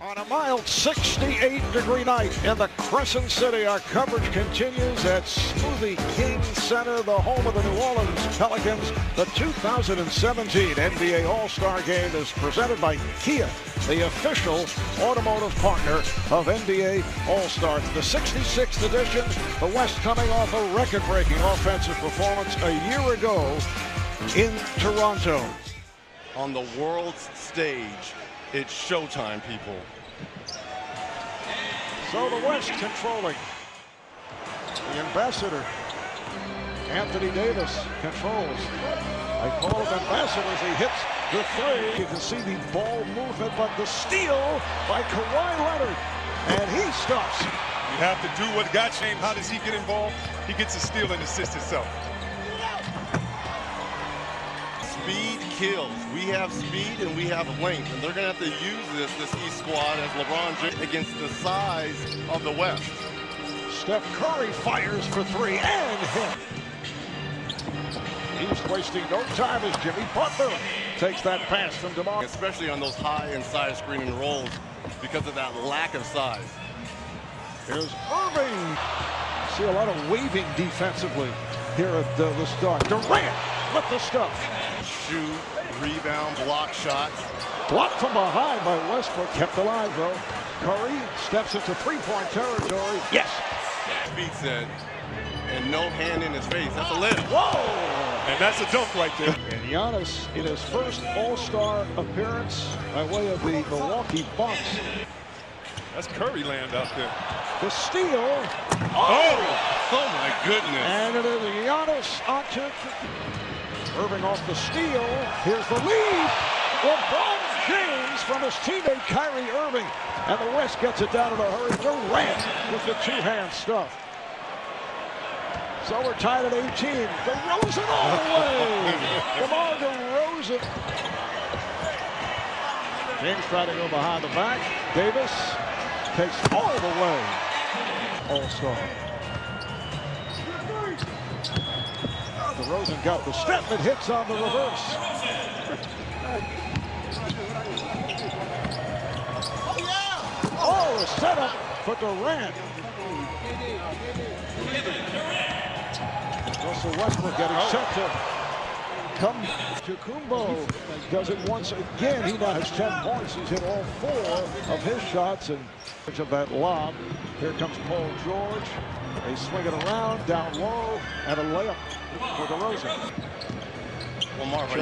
On a mild 68-degree night in the Crescent City, our coverage continues at Smoothie King Center, the home of the New Orleans Pelicans. The 2017 NBA All-Star Game is presented by Kia, the official automotive partner of NBA All-Star. The 66th edition, the West coming off a record-breaking offensive performance a year ago in Toronto. On the world's stage, it's showtime, people. So the West controlling. The ambassador, Anthony Davis, controls. I call him ambassador as he hits the three. You can see the ball movement, but the steal by Kawhi Leonard. And he stops. You have to do what got you. How does he get involved? He gets a steal and assist himself. Speed kills. We have speed and we have length, and they're going to have to use this East squad as LeBron James against the size of the West. Steph Curry fires for three and hit. He's wasting no time as Jimmy Butler takes that pass from DeMar. Especially on those high inside screening rolls because of that lack of size. Here's Irving. See a lot of waving defensively here at the start. Durant with the stuff. Shoot, rebound, block shots. Blocked from behind by Westbrook, kept alive though. Curry steps into three-point territory. Yes. Speed said, and no hand in his face. That's a lift. Whoa! And that's a dunk right there. And Giannis in his first All-Star appearance by way of the Milwaukee Bucks. That's Curry land out there. The steal. Oh my goodness. And it is Giannis onto Irving off the steal. Here's the lead. LeBron James from his teammate Kyrie Irving. And the West gets it down in a hurry. Durant with the two-hand stuff. So we're tied at 18. DeRozan all the way. DeMar DeRozan. James trying to go behind the back. Davis takes all the way. All-Star. DeRozan got the step and hits on the reverse. Oh, a setup for Durant. Russell Westbrook getting set to come to Kumbo. Does it once again. He now has 10 points. He's hit all 4 of his shots. And of that lob. Here comes Paul George. They swing it around, down low, and a layup for DeRozan. Well, Marv, are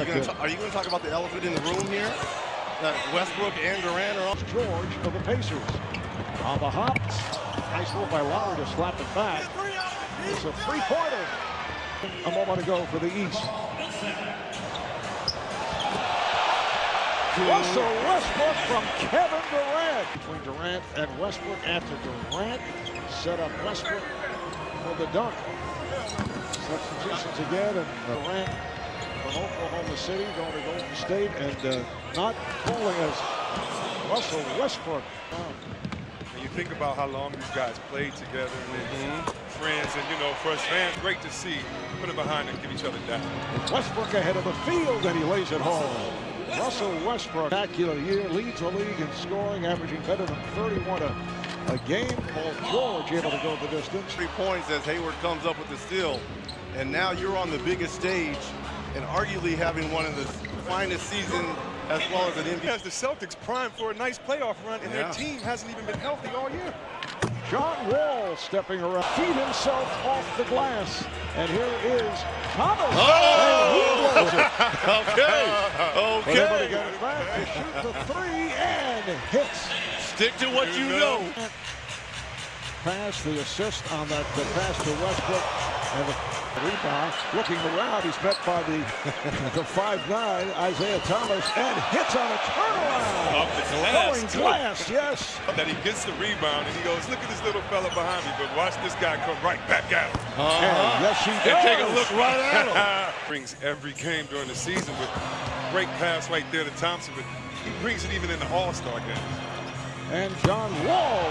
you going to talk about the elephant in the room here? That Westbrook and Durant are on. George of the Pacers. On the hop. Nice move by Lowry to slap it back. It's a three-pointer. A moment ago for the East. Russell Westbrook from Kevin Durant. Between Durant and Westbrook after Durant set up Westbrook for the dunk. Substitutions again, and Durant from Oklahoma City going to Golden State, and not calling as Russell Westbrook. When you think about how long these guys played together, and friends, and for us fans, great to see. Put it behind and give each other down. Westbrook ahead of the field, and he lays it home. Russell Westbrook, spectacular year, leads the league in scoring, averaging better than 31 a game. Paul George able to go the distance. 3 points as Hayward comes up with the steal. And now you're on the biggest stage and arguably having one of the finest seasons as well as an NBA. As the Celtics primed for a nice playoff run, and their team hasn't even been healthy all year. John Wall stepping around, feed himself off the glass. And here is Thomas. And he blows it. Okay. Able to get it back to shoot the three and hits. Stick to what you know. Pass, the assist on that pass to Westbrook, and the rebound. Looking around, he's met by the 5'9" Isaiah Thomas, and hits on a turnaround. Off the glass. Going glass, yes. That he gets the rebound and he goes, look at this little fella behind me, but watch this guy come right back at him. And yes, he does. And take a look right at him. Brings every game during the season with great pass right there to Thompson, but he brings it even in the All-Star games. And John Wall.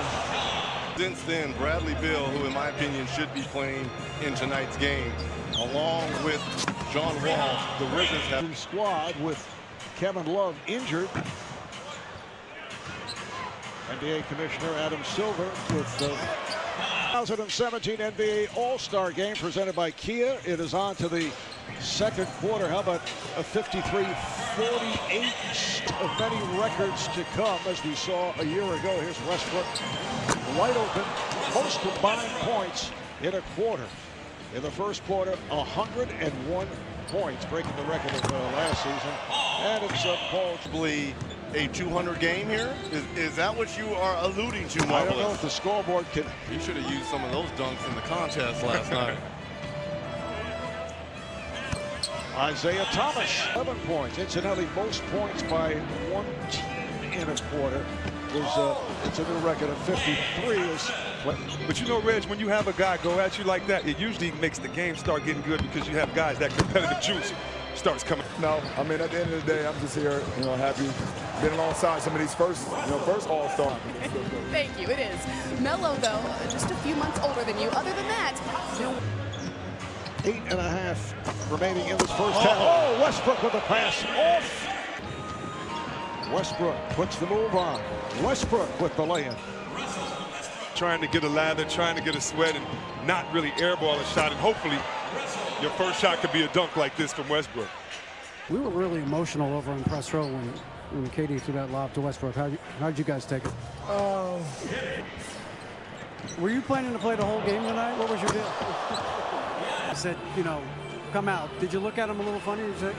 Since then, Bradley Beal, who in my opinion should be playing in tonight's game, along with John Wall, the Wizards have squad with Kevin Love injured. NBA Commissioner Adam Silver with the 2017 NBA All-Star Game presented by Kia. It is on to the second quarter. How about a 53-48 of many records to come, as we saw a year ago. Here's Westbrook, wide open, most combined points in a quarter. In the first quarter, 101 points, breaking the record of last season. And it's possibly a 200 game here? Is that what you are alluding to, Marvelous? I don't know if the scoreboard can. You should have used some of those dunks in the contest last night. Isaiah Thomas, 11 points. Incidentally, most points by one team in a quarter. It's a new record of 53. But you know, Reg, when you have a guy go at you like that, it usually makes the game start getting good because you have guys, that competitive juice starts coming. No, I mean, at the end of the day, I'm just here, happy, been alongside some of these first All-Star. Thank you, it is. Melo, though, just a few months older than you. Other than that, 8.5 remaining in this first half. Oh, Westbrook with the pass off. Westbrook puts the move on. Westbrook with the lay-in. Trying to get a lather, trying to get a sweat, and not really airball a shot. And hopefully, your first shot could be a dunk like this from Westbrook. We were really emotional over in press row when KD threw that lob to Westbrook. How'd you guys take it? Were you planning to play the whole game tonight? What was your deal? I said, come out. Did you look at him a little funny? You said,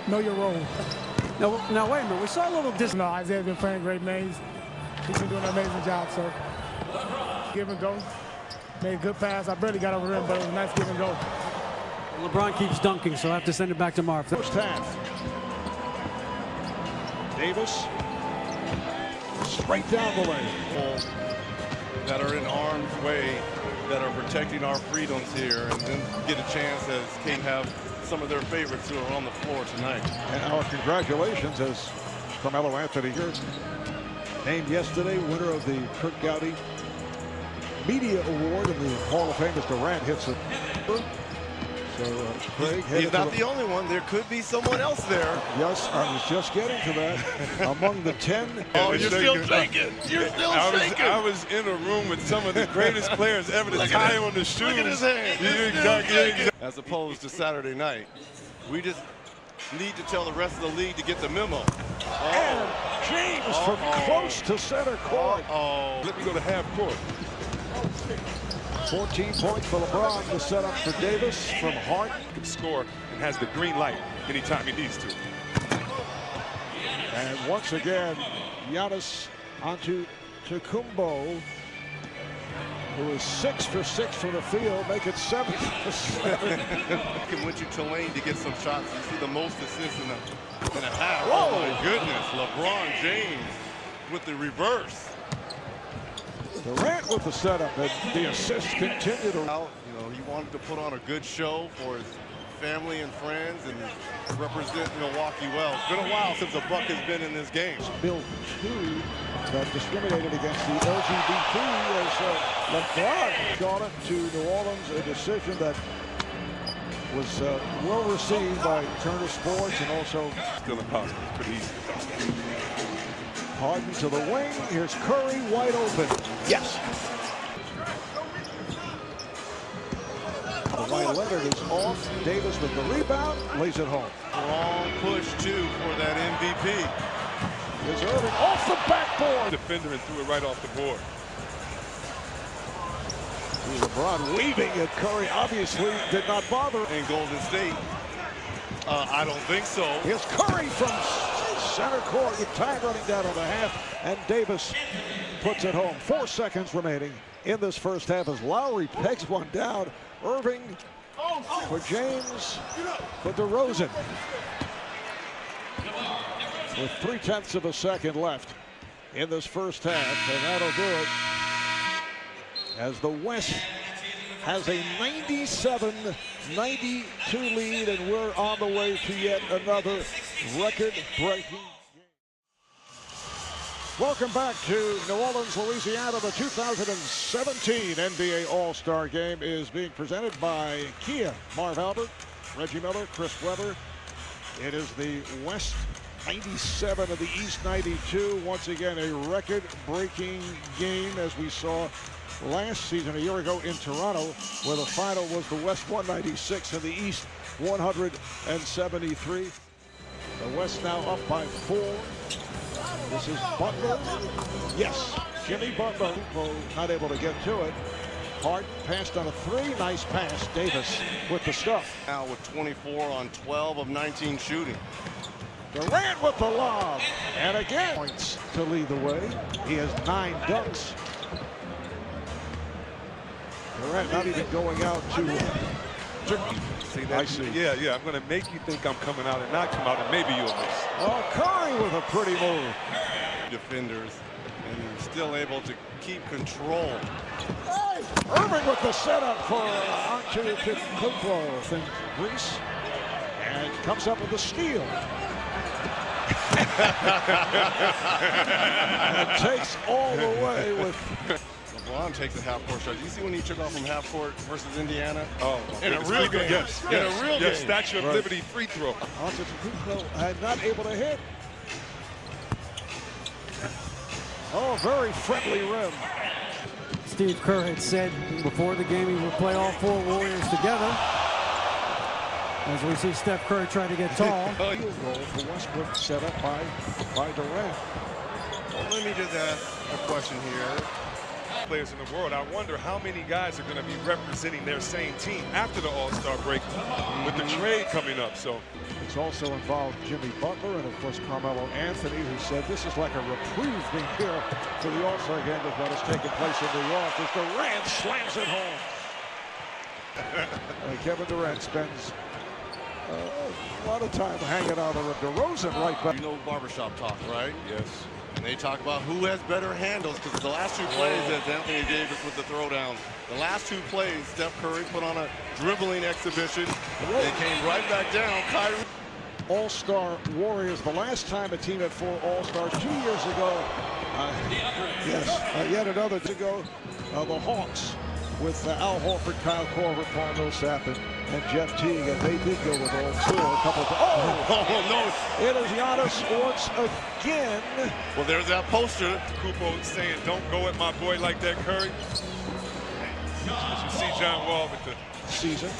know your role. Now wait a minute. We saw a little distance. No, Isaiah's been playing great games. He's been doing an amazing job, so give and go. Made a good pass. I barely got over him, but it was a nice give and go. LeBron keeps dunking, so I have to send it back to Marv. First half. Davis straight down the lane. That are in harm's way, that are protecting our freedoms here, and then get a chance as King have some of their favorites who are on the floor tonight. And our congratulations as Carmelo Anthony here, named yesterday winner of the Kurt Gowdy Media Award in the Hall of Fame as Durant hits it. So Craig, he's not the only one. There could be someone else there. Yes, I was just getting to that. Among the 10. Oh, you're still shaking. You're still shaking. I was in a room with some of the greatest players ever to tie on the shoes. Look at his hand. Exactly. As opposed to Saturday night. We just need to tell the rest of the league to get the memo. And James from close to center court. Let me go to half court. 14 points for LeBron to set up for Davis from Hart. Can score and has the green light anytime he needs to. And once again, Giannis Antetokounmpo, who is 6 for 6 from the field, make it 7 for 7. Can went you Tulane to get some shots. You see the most assists in a half. Whoa. Oh my goodness, LeBron James with the reverse. Durant with the setup, and the assists continue to. He wanted to put on a good show for his family and friends and represent Milwaukee well. It's been a while since a Buck has been in this game. Bill 2 that discriminated against the LGBT as LeBron got it to New Orleans, a decision that was well received by Turner Sports and also. Still impossible. Pretty easy. Harden to the wing. Here's Curry wide open. Yes. Kawhi Leonard is off. Davis with the rebound. Lays it home. Long push, too, for that MVP. Here's Irving off the backboard. Defender and threw it right off the board. LeBron waving at Curry. Obviously did not bother. In Golden State. I don't think so. Here's Curry from center court with time running down on the half, and Davis puts it home. 4 seconds remaining in this first half as Lowry pegs one down. Irving for James for DeRozan. With 3/10 of a second left in this first half, and that'll do it as the West has a 97-92 lead, and we're on the way to yet another record-breaking game. Welcome back to New Orleans, Louisiana. The 2017 NBA All-Star Game is being presented by Kia. Marv Albert, Reggie Miller, Chris Webber. It is the West 97 of the East 92. Once again, a record-breaking game as we saw last season, a year ago in Toronto, where the final was the West 196 and the East 173. The West now up by 4. This is Butler. Yes, Jimmy Butler, not able to get to it. Hart passed on a 3. Nice pass. Davis with the stuff. Now with 24 on 12 of 19 shooting. Durant with the lob. And again, points to lead the way. He has 9 dunks. Durant not even going out to see that? I see. Yeah, I'm going to make you think I'm coming out and not come out, and maybe you'll miss. Oh, Curry with a pretty move. Defenders, and you're still able to keep control. Irving with the setup for Antetokounmpo from Greece, and comes up with the steal. And takes all the way with. LeBron takes a half-court shot. You see when he took off from half-court versus Indiana? Oh, in a real game. Yes, in a real game. Statue of Liberty free throw. Antetokounmpo not able to hit. Oh, very friendly rim. Steve Kerr had said before the game he would play all 4 Warriors together. As we see Steph Curry try to get tall. Field goal for Westbrook set up by Durant. Well, let me just ask a question here. Players in the world, I wonder how many guys are going to be representing their same team after the All-Star break with the trade coming up. So it's also involved Jimmy Butler and of course Carmelo Anthony, who said this is like a reprieve being here for the All-Star game with what has taken place in New York as Durant slams it home. Kevin Durant spends a lot of time hanging out on the DeRozan right back. You know barbershop talk, right? yes. And they talk about who has better handles, because the last 2 plays as Anthony Davis with the throwdown, the last 2 plays, Steph Curry put on a dribbling exhibition. They came right back down. Kyrie. All-Star Warriors, the last time a team had 4 All-Stars 2 years ago. Yet another to go. The Hawks with Al Horford, Kyle Korver, Paul Millsap, and Jeff Teague, and they did go with all 4 a couple of no. It is Giannis once again. Well, there's that poster. Kupo saying, don't go at my boy like that, Curry. As you see John Wall with the season.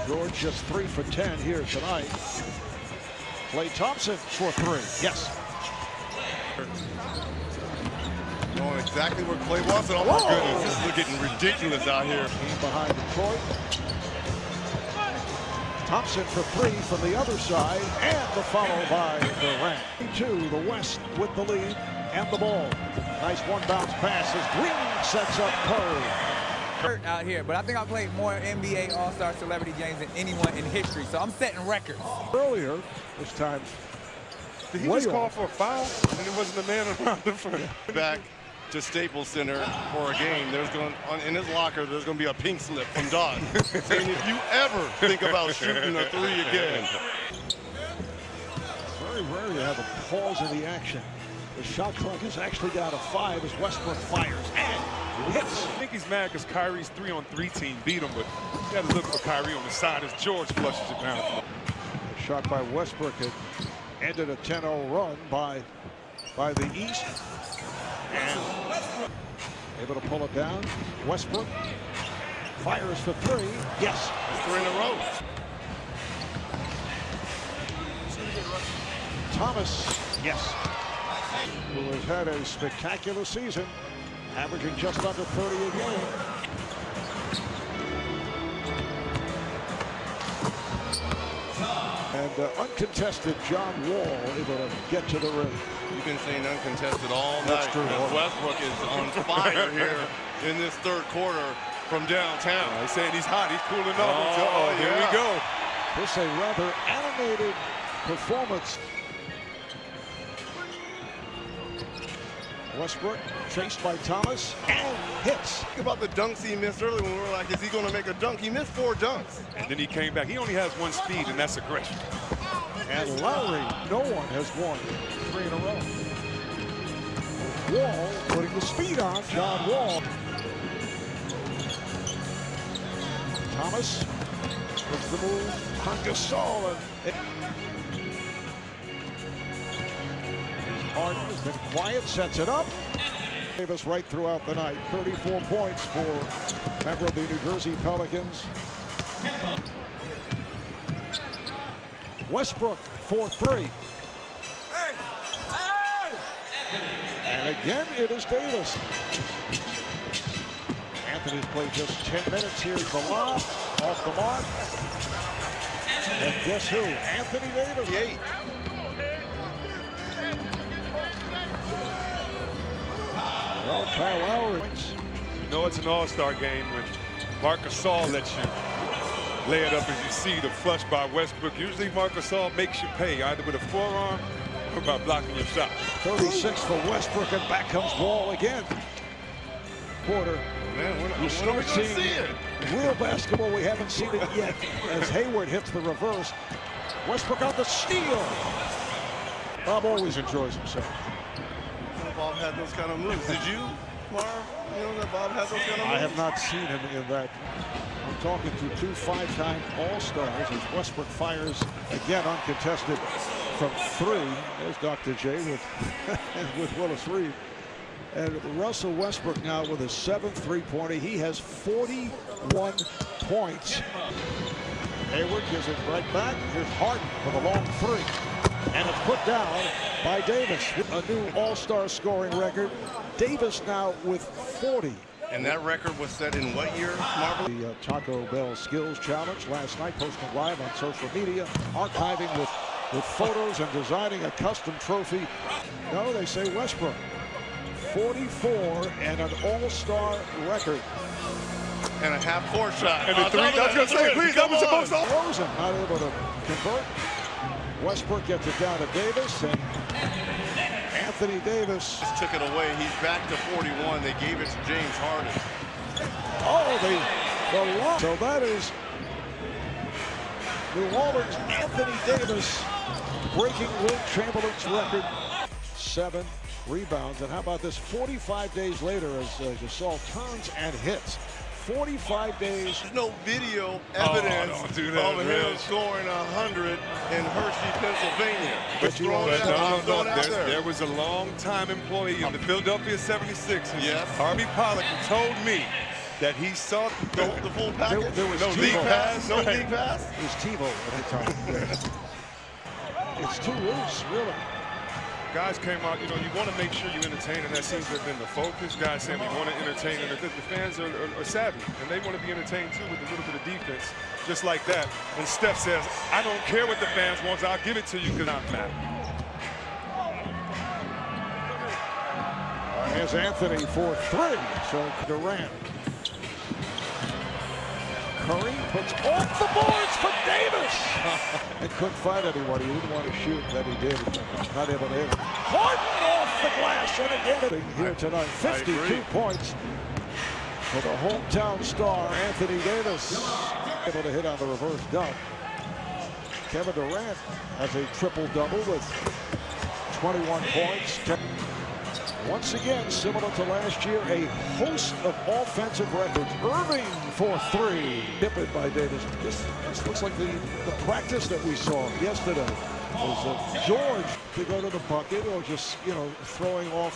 George just 3 for 10 here tonight. Klay Thompson for 3. Yes. Knowing exactly where Klay was. Oh, my goodness. This is getting ridiculous out here. Team behind Detroit. Thompson for 3 from the other side, and the follow by Durant. 2, the West with the lead and the ball. Nice one-bounce pass as Green sets up Curry. Out here, but I think I played more NBA All-Star celebrity games than anyone in history, so I'm setting records. Earlier, this time. Did he just call for a foul? And it wasn't a man around him for back to Staples Center for a game. In his locker, there's going to be a pink slip from Doc saying if you ever think about shooting a 3 again. Very rare to have a pause in the action. The shot clock is actually down to 5 as Westbrook fires and hits. I think he's mad because Kyrie's 3-on-3 team beat him, but you got to look for Kyrie on the side as George flushes it down. The shot by Westbrook had ended a 10-0 run by the East. And able to pull it down. Westbrook fires for 3. Yes. It's 3 in a row. Thomas. Yes. Who has had a spectacular season, averaging just under 30 a game. And uncontested John Wall able to get to the rim. You've been saying uncontested all night. That's true. Westbrook is on fire here in this 3rd quarter from downtown. He's saying he's hot. He's cooling off. Here we go. This a rather animated performance. Westbrook chased by Thomas and hits. Think about the dunks he missed earlier when we were like, is he going to make a dunk? He missed 4 dunks. And then he came back. He only has 1 speed, and that's aggression. And Lowry, no one has won 3 in a row. Wall putting the speed on, John Wall. Thomas puts the move on Gasol. Harden has been quiet, sets it up. Davis right throughout the night. 34 points for member of the New Jersey Pelicans. Westbrook for three. And again, it is Davis. Anthony's played just 10 minutes. Here's the lob. Off the mark. And guess who? Anthony Davis. The 8. Well, Kyle Lowry. You know it's an all-star game when Marc Gasol lets you lay it up as you see the flush by Westbrook. Usually Marc Gasol makes you pay either with a forearm or by blocking your shot. 36 for Westbrook, and back comes Wall again. Quarter. Man, You start seeing real basketball. We haven't seen it yet as Hayward hits the reverse. Westbrook on the steal. Bob always enjoys himself. Bob had those kind of moves. Did you, Marv? You know that Bob had those kind of moves? I have not seen him in that. I'm talking to two five-time All-Stars as Westbrook fires again uncontested from three. There's Dr. J with Willis Reed. And Russell Westbrook now with his 7th three-pointer. He has 41 points. Hayward gives it right back. Here's Harden with a long three. And it's put down by Davis. A new All-Star scoring record. Davis now with 40. And that record was set in what year, Marvel? The Taco Bell Skills Challenge last night, posted live on social media, archiving with photos and designing a custom trophy. No, they say Westbrook. 44 and an All-Star record. And a half-court shot. And the three, I was going to say, please, that was supposed to. Rosen not able to convert. Westbrook gets it down to Davis, and Anthony Davis just took it away. He's back to 41. They gave it to James Harden. Oh, the lob. So that is New Orleans' Anthony Davis breaking Will Chamberlain's record. 7 rebounds. And how about this? 45 days later, as Gasol turns and hits. 45 days. There's no video evidence of him scoring 100 in Hershey, Pennsylvania. But there was a long-time employee of the Philadelphia 76ers, yes, Harvey Pollack, who told me that he saw the full package. There was no league pass. No league pass. It was TiVo at the time. It's too loose, really. Guys came out, you know, you want to make sure you entertain, and that seems to have been the focus. Guys saying we want to entertain, and the fans are savvy, and they want to be entertained too with a little bit of defense, just like that. And Steph says, I don't care what the fans want, I'll give it to you because I'm mad. Here's Anthony for three. So Durant. Curry puts off the boards for Davis. And couldn't find anyone. He didn't want to shoot, that he did. Not able to hit. Harden off the glass, and again here tonight. 52 points for the hometown star, Anthony Davis. Able to hit on the reverse dunk. Kevin Durant has a triple-double with 21 points. Once again, similar to last year, a host of offensive records. Irving for three. Tipped by Davis. This looks like the practice that we saw yesterday. Was George to go to the bucket or just, you know, throwing off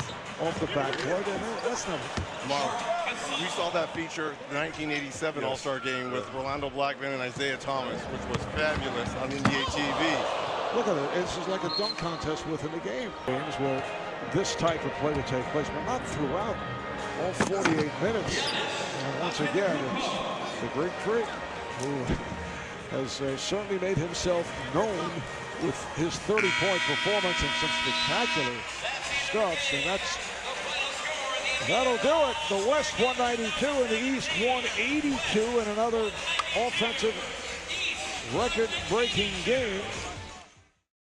the backboard. And that's not. Mark, we saw that feature, the 1987 All-Star game with Rolando Blackman and Isaiah Thomas, which was fabulous on NBA TV. Look at it. This is like a dunk contest within the game. Games where this type of play would take place, but not throughout all 48 minutes. And once again, it's the Greek Freak who has certainly made himself known with his 30-point performance and some spectacular stuff. And that'll do it. The West 192 and the East 182 in another offensive record-breaking game.